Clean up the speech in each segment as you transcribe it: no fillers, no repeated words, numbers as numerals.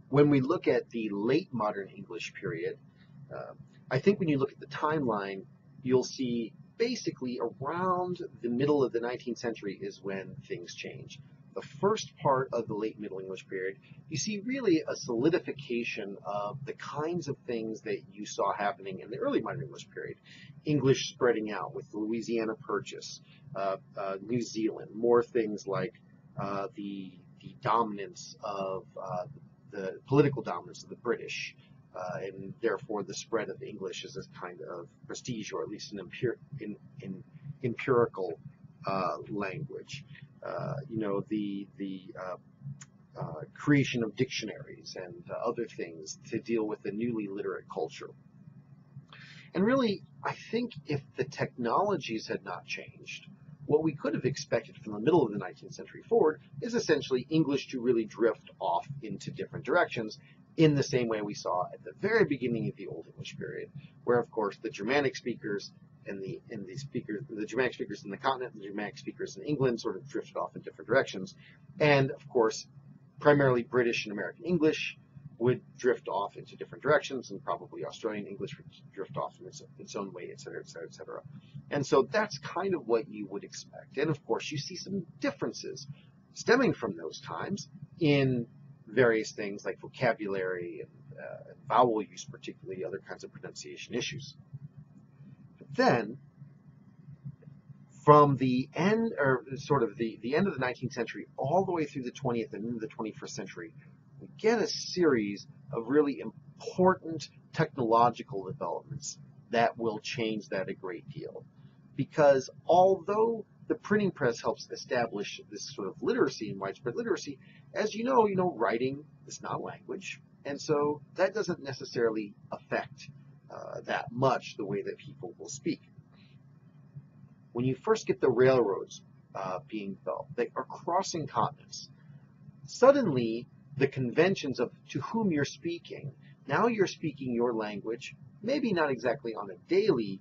when we look at the late modern English period, uh, I think when you look at the timeline, you'll see basically around the middle of the 19th century is when things change. The first part of the late Middle English period, you see really a solidification of the kinds of things that you saw happening in the early modern English period. English spreading out with the Louisiana Purchase, New Zealand, more things like the dominance of the political dominance of the British, and therefore the spread of English as this kind of prestige, or at least an empirical language. The creation of dictionaries and other things to deal with the newly literate culture. And really, I think if the technologies had not changed, what we could have expected from the middle of the 19th century forward is essentially English to really drift off into different directions in the same way we saw at the very beginning of the Old English period, where of course the Germanic speakers and the Germanic speakers in the continent and the Germanic speakers in England sort of drifted off in different directions. And of course, primarily British and American English would drift off into different directions, and probably Australian English would drift off in its own way, et cetera, et cetera, et cetera. And so that's kind of what you would expect. And of course, you see some differences stemming from those times in various things like vocabulary and vowel use, particularly other kinds of pronunciation issues. But then, from the end, or sort of the end of the 19th century, all the way through the 20th and into the 21st century, we get a series of really important technological developments that will change that a great deal. Because although the printing press helps establish this sort of literacy and widespread literacy, as you know, writing is not language, and so that doesn't necessarily affect that much the way that people will speak. When you first get the railroads being built, they are crossing continents. Suddenly, the conventions of to whom you're speaking, now you're speaking your language, maybe not exactly on a daily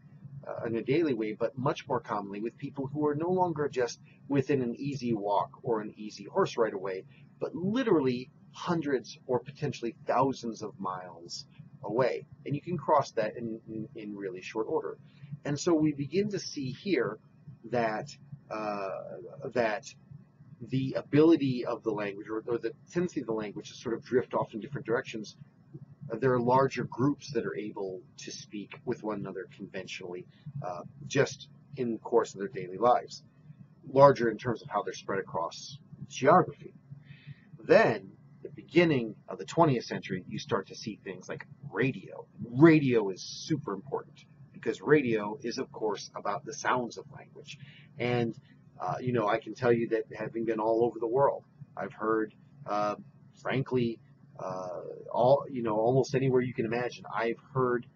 way, but much more commonly with people who are no longer just within an easy walk or an easy horse ride away, but literally hundreds or potentially thousands of miles away. And you can cross that in really short order. And so we begin to see here that the ability of the language, or the tendency of the language to sort of drift off in different directions, there are larger groups that are able to speak with one another conventionally, just in the course of their daily lives. Larger in terms of how they're spread across geography. Then, the beginning of the 20th century, you start to see things like radio. Radio is super important because radio is, of course, about the sounds of language. And I can tell you that having been all over the world, I've heard, frankly, almost anywhere you can imagine. I've heard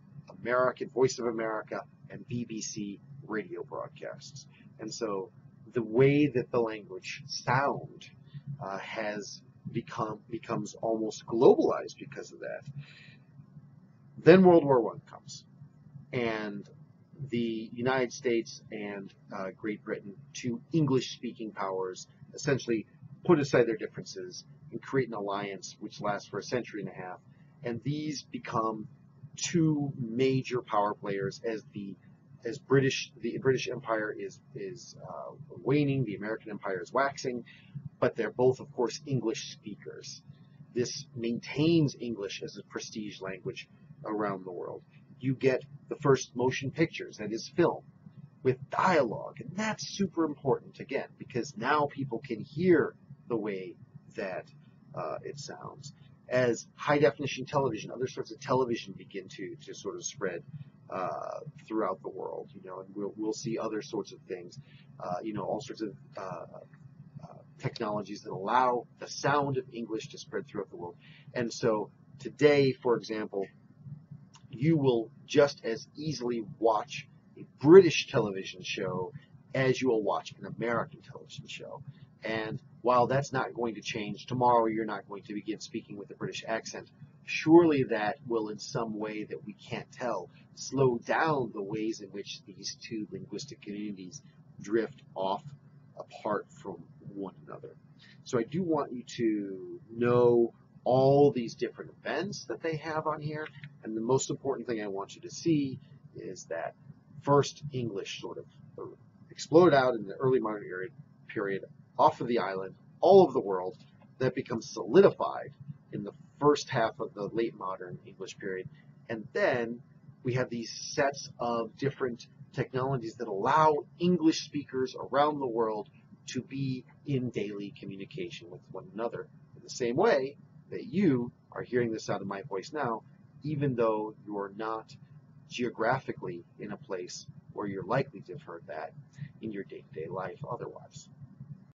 American Voice of America and BBC radio broadcasts, and so the way that the language sound becomes almost globalized because of that. Then World War I comes, and the United States and Great Britain, two English-speaking powers, essentially put aside their differences and create an alliance which lasts for a century and a half. And these become two major power players as the British Empire is waning, the American Empire is waxing, but they're both, of course, English speakers. This maintains English as a prestige language around the world. You get the first motion pictures, that is film, with dialogue, and that's super important, again, because now people can hear the way that it sounds. As high-definition television, other sorts of television begin to sort of spread throughout the world, and we'll see other sorts of things, all sorts of technologies that allow the sound of English to spread throughout the world. And so today, for example, you will just as easily watch a British television show as you will watch an American television show. And while that's not going to change, tomorrow you're not going to begin speaking with a British accent. Surely that will, in some way that we can't tell, slow down the ways in which these two linguistic communities drift off apart from one another. So I do want you to know all these different events that they have on here. And the most important thing I want you to see is that first English sort of exploded out in the early modern period off of the island, all over the world. That becomes solidified in the first half of the late modern English period. And then we have these sets of different technologies that allow English speakers around the world to be in daily communication with one another in the same way that you are hearing the sound of my voice now, even though you're not geographically in a place where you're likely to have heard that in your day-to-day life otherwise.